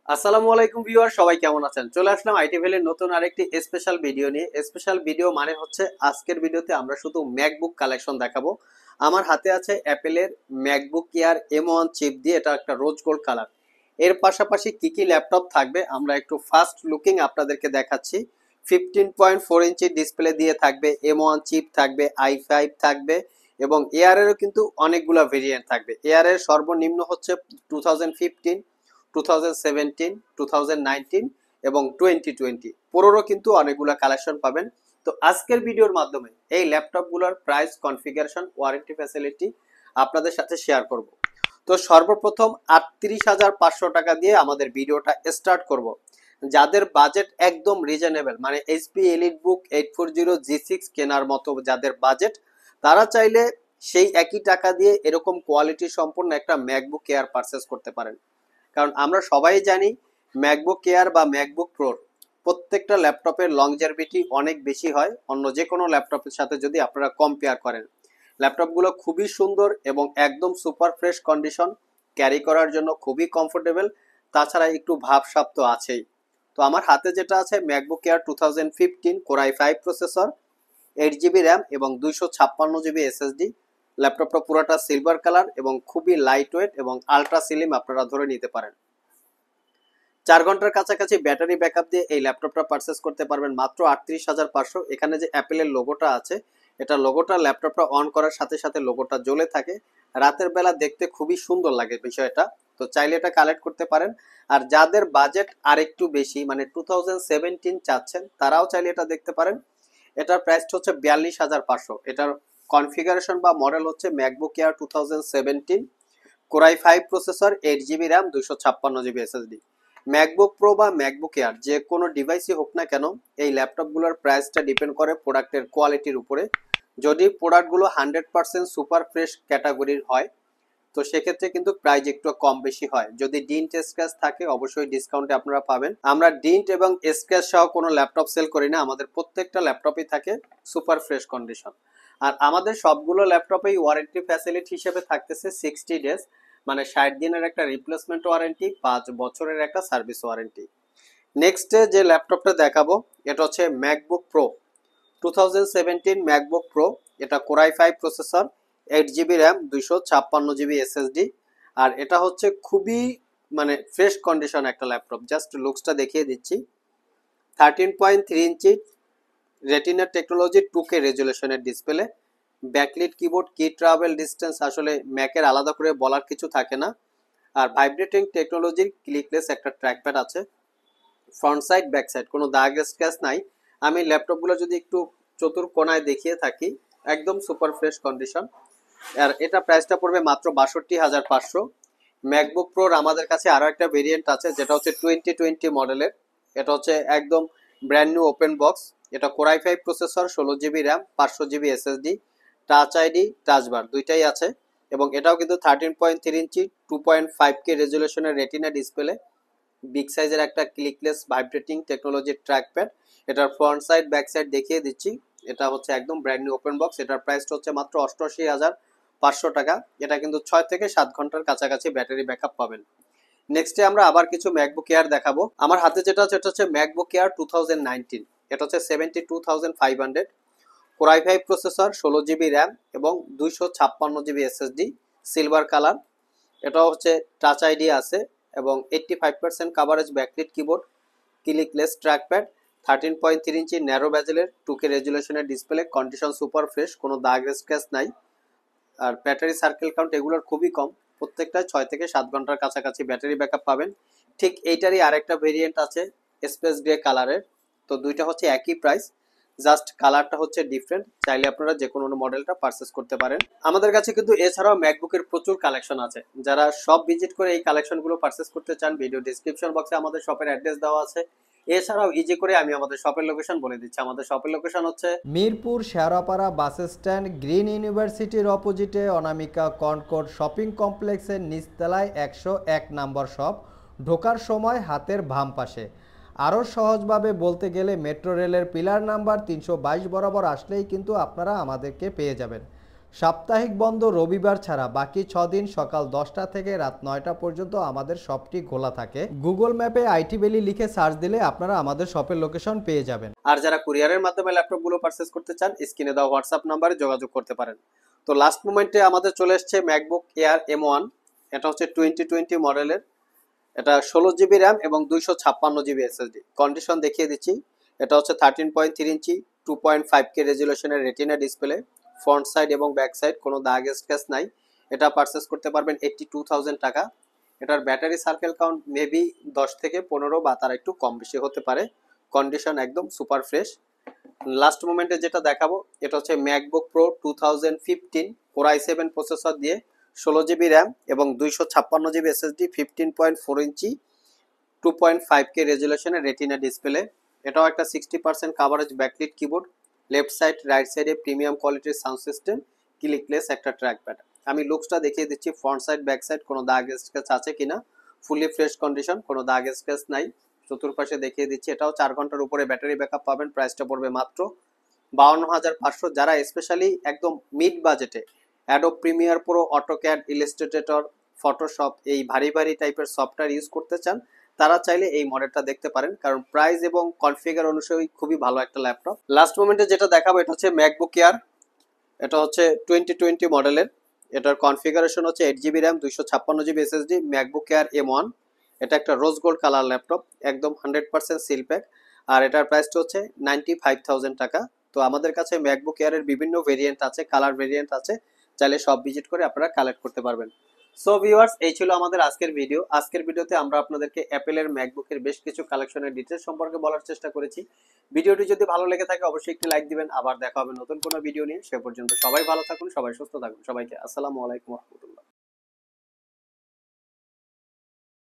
আসসালামু আলাইকুম ভিউয়ার, সবাই কেমন আছেন? চলে আসলাম আইটি ভ্যালির নতুন আরেকটি স্পেশাল ভিডিও নিয়ে। স্পেশাল ভিডিও মানে হচ্ছে আজকের ভিডিওতে আমরা শুধু ম্যাকবুক কালেকশন দেখাবো। আমার হাতে আছে অ্যাপেলের ম্যাকবুক এয়ার M1 চিপ দিয়ে, এটা একটা রোজ গোল্ড কালার। এর পাশাপাশি কি কি ল্যাপটপ থাকবে আমরা একটু ফার্স্ট লুকিং আপনাদেরকে দেখাচ্ছি। 15.4 ইঞ্চি ডিসপ্লে দিয়ে থাকবে, M1 চিপ থাকবে, i5 থাকবে এবং এয়ারেরও কিন্তু অনেকগুলো ভেরিয়েন্ট থাকবে। এয়ারের সর্বনিম্ন হচ্ছে 2015, 2017, 2019 এবং 2020। পুরোরও কিন্তু অনেকগুলো কালেকশন পাবেন। তো আজকের ভিডিওর মাধ্যমে এই ল্যাপটপগুলোর প্রাইস, কনফিগারেশন, ওয়ারেন্টি ফ্যাসিলিটি আপনাদের সাথে শেয়ার করব। তো সর্বপ্রথম 38,500 টাকা দিয়ে আমাদের ভিডিওটা স্টার্ট করব। যাদের বাজেট একদম রিজনেবল, মানে এইচপি এলিটবুক 840 G6 কেনার মতো যাদের বাজেট, তারা চাইলে সেই একই টাকা দিয়ে এরকম কোয়ালিটি সম্পন্ন একটা ম্যাকবুক এয়ার পারচেস করতে পারেন। কারণ আমরা সবাই জানি ম্যাকবুক এয়ার বা ম্যাকবুক প্রোর প্রত্যেকটা ল্যাপটপের লংজারভিটি অনেক বেশি হয় অন্য যে কোনো ল্যাপটপের সাথে যদি আপনারা কম্পেয়ার করেন। ল্যাপটপগুলো খুবই সুন্দর এবং একদম সুপার ফ্রেশ কন্ডিশন, ক্যারি করার জন্য খুবই কমফোর্টেবল। তাছাড়া একটু ভাবসাব তো আছেই। তো আমার হাতে যেটা আছে MacBook air 2015 core i5 processor, 8 GB RAM এবং 256 জিবি এসএসডি। ল্যাপটপটা পুরোটা সিলভার কালার এবং খুবই লাইট ওয়েট এবং আলট্রা স্লিম আপনারা ধরে নিতে পারেন। 4 ঘন্টার কাছাকাছি ব্যাটারি ব্যাকআপ দিয়ে এই ল্যাপটপটা পারচেস করতে পারবেন মাত্র 38,500। এখানে যে অ্যাপেলের লোগোটা আছে, এটা লোগোটা ল্যাপটপটা অন করার সাথে সাথে লোগোটা জ্বলে থাকে। রাতের বেলা দেখতে খুবই সুন্দর লাগে বিষয়টা। তো চাইলে এটা কালেক্ট করতে পারেন। আর যাদের বাজেট আরেকটু বেশি, মানে 2017 চাচ্ছেন, তারাও চাইলে এটা দেখতে পারেন। এটার প্রাইসটা হচ্ছে 42,500। এটার কনফিগারেশন বা মডেল হচ্ছে MacBook air 2017 core i5 processor, 8 GB RAM, 256 GB SSD. MacBook pro বা ম্যাকবুক এয়ার যে কোনো ডিভাইসই হোক না কেন, এই ল্যাপটপগুলোর প্রাইসটা ডিপেন্ড করে প্রোডাক্টের কোয়ালিটির উপরে। যদি প্রোডাক্টগুলো 100% সুপার ফ্রেশ ক্যাটাগরির হয়, তো সেক্ষেত্রে কিন্তু প্রাইস একটু কম বেশি হয়। যদি ডিন্ট স্ক্র্যাচ থাকে অবশ্যই ডিসকাউন্টে আপনারা পাবেন। আমরা ডিন্ট এবং স্ক্র্যাচ সহ কোনো ল্যাপটপ সেল করি না, আমাদের প্রত্যেকটা ল্যাপটপই থাকে সুপার ফ্রেশ কন্ডিশন। আর আমাদের সবগুলো ল্যাপটপেই ওয়ারেন্টি ফ্যাসিলিটি হিসেবে থাকতেছে 60 ডেজ, মানে 60 দিনের একটা রিপ্লেসমেন্ট ওয়ারেন্টি, 5 বছরের একটা সার্ভিস ওয়ারেন্টি। নেক্সটে যে ল্যাপটপটা দেখাবো এটা হচ্ছে ম্যাকবুক প্রো 2017 ম্যাকবুক প্রো। এটা core i5 processor, 8 GB RAM, 256 GB SSD. আর এটা হচ্ছে খুবই মানে ফ্রেশ কন্ডিশন একটা ল্যাপটপ। জাস্ট লুকসটা দেখিয়ে দিচ্ছি। 13.3 ইঞ্চি রেটিনা টেকনোলজি 2K রেজুলেশনের display, backlit keyboard, key travel distance আসলে ম্যাকের আলাদা করে বলার কিছু থাকে না। আর ভাইব্রেটিং টেকনোলজির ক্লিকলেস একটা ট্র্যাকপ্যাড আছে। ফ্রন্ট সাইড ব্যাক সাইড কোনো দাগ স্ক্র্যাচ নাই। আমি ল্যাপটপগুলো যদি একটু চতুর কোনায় দেখিয়ে থাকি, একদম সুপার ফ্রেশ কন্ডিশন। আর এটা প্রাইসটা পড়বে মাত্র 62,500। ম্যাকবুক প্রোর আমাদের কাছে আরও একটা ভেরিয়েন্ট আছে যেটা হচ্ছে 2020 মডেলের। এটা হচ্ছে একদম ব্র্যান্ড নিউ ওপেন বক্স। এটা core i5 processor, 16 GB RAM, 500 GB SSD, touch ID, touch বার দুইটাই আছে। এবং এটাও কিন্তু 13.3 ইঞ্চি 2.5K রেজুলেশনের রেটিনা ডিসপ্লে, বিগ সাইজের একটা ক্লিকলেস ভাইব্রেটিং টেকনোলজির ট্র্যাকপ্যাড। এটার ফ্রন্ট সাইড ব্যাক সাইড দেখিয়ে দিচ্ছি। এটা হচ্ছে একদম ব্র্যান্ড নিউ ওপেন বক্স। এটার প্রাইসটা হচ্ছে মাত্র 88,500 টাকা। এটা কিন্তু 6 থেকে 7 ঘন্টার কাছাকাছি ব্যাটারি ব্যাকআপ পাবেন। নেক্সটে আমরা আবার কিছু ম্যাকবুক এয়ার দেখাবো। আমার হাতে যেটা আছে এটা হচ্ছে ম্যাকবুক এয়ার 2019। এটা হচ্ছে 72,500, core i5 processor, 16 GB RAM এবং 256 জিবি এসএসডি, সিলভার কালার। এটাও হচ্ছে টাচ আইডি আছে এবং 85% coverage, backlit keyboard, clickless trackpad, 13.3 inch narrow ব্যাজেলের 2K রেজুলেশনের ডিসপ্লে, কন্ডিশন সুপার ফ্রেশ, কোনো দাগ স্ক্র্যাচ নাই। আর ব্যাটারি সার্কেল কাউন্ট এগুলোর খুবই কম, প্রত্যেকটায় 6 থেকে 7 ঘন্টার কাছাকাছি ব্যাটারি ব্যাকআপ পাবেন। ঠিক এইটারই আরেকটা ভেরিয়েন্ট আছে স্পেস গ্রে কালারের। তো দুইটা হচ্ছে একই প্রাইস, জাস্ট কালারটা হচ্ছে ডিফারেন্ট। চাইলে আপনারা যে কোনো মডেলটা পারচেস করতে পারেন। আমাদের কাছে কিন্তু এছাড়াও ম্যাকবুকের প্রচুর কালেকশন আছে। যারা সব ভিজিট করে এই কালেকশনগুলো পারচেস করতে চান, ভিডিও ডিসক্রিপশন বক্সে আমাদের শপের অ্যাড্রেস দেওয়া আছে। এছাড়াও ইজি করে আমি আমাদের শপের লোকেশন বলে দিচ্ছি। আমাদের শপের লোকেশন হচ্ছে Mirpur Shewrapara bus stand, green ইউনিভার্সিটির অপোজিটে অনামিকা কনকর্ড শপিং কমপ্লেক্সের নিচতলায় 101 নম্বর শপ। ঢোকার সময় হাতের বাম পাশে। আরও সহজভাবে বলতে গেলে মেট্রো রেলের পিলার নাম্বার 322 বরাবর আসলেই কিন্তু আপনারা আমাদেরকে পেয়ে যাবেন। সাপ্তাহিক বন্ধ রবিবার ছাড়া বাকি 6 দিন সকাল 10টা থেকে রাত 9টা পর্যন্ত আমাদের শপটি খোলা থাকে। গুগল ম্যাপে আইটি ভ্যালি লিখে সার্চ দিলে আপনারা আমাদের শপের লোকেশন পেয়ে যাবেন। আর যারা কুরিয়ারের মাধ্যমে ল্যাপটপগুলো পারচেজ করতে চান, স্ক্রিনে দেওয়া হোয়াটসঅ্যাপ নাম্বারে যোগাযোগ করতে পারেন। তো লাস্ট মোমেন্টে আমাদের চলে এসেছে ম্যাকবুক এয়ার M1। এটা হচ্ছে 2020 মডেলের। এটা 16 জিবি র্যাম এবং 256 জিবি এসএসডি। কন্ডিশন দেখিয়ে দিচ্ছি। এটা হচ্ছে 13.3 ইঞ্চি 2.5K রেজুলেশনের রেটিনা ডিসপ্লে। ফ্রন্ট সাইড এবং ব্যাক সাইড কোনো দাগ স্ক্র্যাচ নাই। এটা পারচেস করতে পারবেন 82,000 টাকা। এটার ব্যাটারি সার্কেল কাউন্ট মেবি 10 থেকে 15 বা তার একটু কম বেশি হতে পারে। কন্ডিশন একদম সুপার ফ্রেশ। লাস্ট মোমেন্টে যেটা দেখাবো এটা হচ্ছে MacBook pro 2015 core i7 processor দিয়ে 16 জিবি র্যাম এবং 256 জিবি এসএসডি, 15.4 ইঞ্চি 2.5K রেজুলেশনের রেটিনা ডিসপ্লে। এটাও একটা 60% coverage backlit keyboard. Left side right সাইডে প্রিমিয়াম কোয়ালিটির সাউন্ড সিস্টেম, ক্লিকলেস একটা ট্র্যাক প্যাড। আমি লুকসটা দেখিয়ে দিচ্ছি। ফ্রন্ট সাইড ব্যাক সাইড কোনো দাগ স্ক্র্যাচ আছে কিনা। ফুলি ফ্রেশ কন্ডিশন, কোনো দাগ স্ক্র্যাচ নাই। চতুর্পাশে দেখিয়ে দিচ্ছি। এটাও 4 ঘন্টার উপরে ব্যাটারি ব্যাকআপ পাবেন। প্রাইসটা পড়বে মাত্র 52,500। যারা স্পেশালি একদম মিড বাজেটে Adobe Premiere Pro, AutoCAD, Illustrator, Photoshop এই ভারী ভারী টাইপের সফটওয়্যার ইউজ করতে চান, তারা চাইলে এই মডেলটা দেখতে পারেন, কারণ প্রাইস এবং কনফিগার অনুযায়ী খুবই ভালো একটা ল্যাপটপ। লাস্ট মোমেন্টে যেটা দেখাবো এটা হচ্ছে ম্যাকবুক এয়ার। এটা হচ্ছে 2020 মডেলের। এটার কনফিগারেশন হচ্ছে 8 GB RAM 256 GB SSD, MacBook air M1। এটা একটা রোজ গোল্ড কালার ল্যাপটপ, একদম 100% সিল প্যাক। আর এটার প্রাইসটা হচ্ছে 95,000 টাকা। তো আমাদের কাছে ম্যাকবুক এয়ারের বিভিন্ন ভেরিয়েন্ট আছে, কালার ভেরিয়েন্ট আছে, চাইলে সব ভিজিট করে আপনারা কালেক্ট করতে পারবেন। সো ভিউয়ার্স, এই ছিল আমাদের আজকের ভিডিও। আজকের ভিডিওতে আমরা আপনাদেরকে অ্যাপেলের ম্যাকবুকের বেশ কিছু কালেকশনের ডিটেলস সম্পর্কে বলার চেষ্টা করেছি। ভিডিওটি যদি ভালো লেগে থাকে অবশ্যই একটি লাইক দিবেন। আবার দেখা হবে নতুন কোনো ভিডিও নিয়ে। সে পর্যন্ত সবাই ভালো থাকুন, সবাই সুস্থ থাকুন। সবাইকে আসসালামু আলাইকুম ওয়া রাহমাতুল্লাহ।